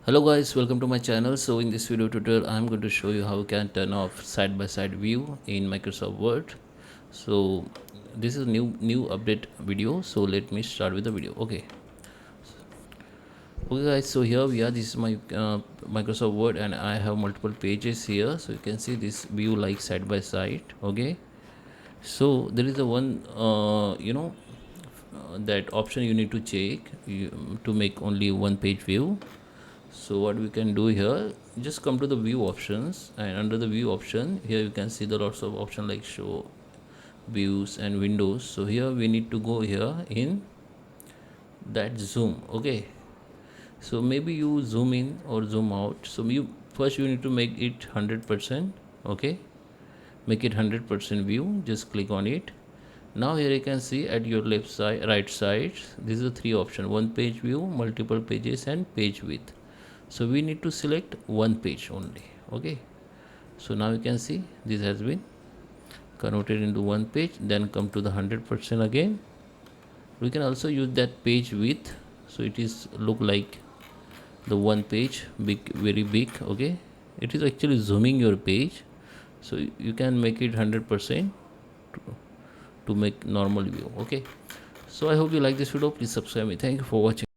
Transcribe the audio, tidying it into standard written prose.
Hello guys, welcome to my channel. So in this video tutorial I'm going to show you how you can turn off side by side view in Microsoft Word. So this is a new update video, so let me start with the video. Okay guys, so here we are. This is my Microsoft Word and I have multiple pages here, so you can see this view like side by side. Okay, so there is a one that option you need to check to make only one page view. So what we can do here, just come to the view options, and under the view option here you can see the lots of option like show views and windows. So here we need to go here in that zoom. Okay, so maybe you zoom in or zoom out. So you need to make it 100%. Okay, make it 100% view, just click on it. Now here you can see at your left side, right side, this is the three option: one page view, multiple pages, and page width. So we need to select one page only. Okay, so now you can see this has been converted into one page. Then come to the 100% again. We can also use that page width, so it is look like the one page big, very big. Okay, it is actually zooming your page, so you can make it 100% to make normal view. Okay, so I hope you like this video. Please subscribe me. Thank you for watching.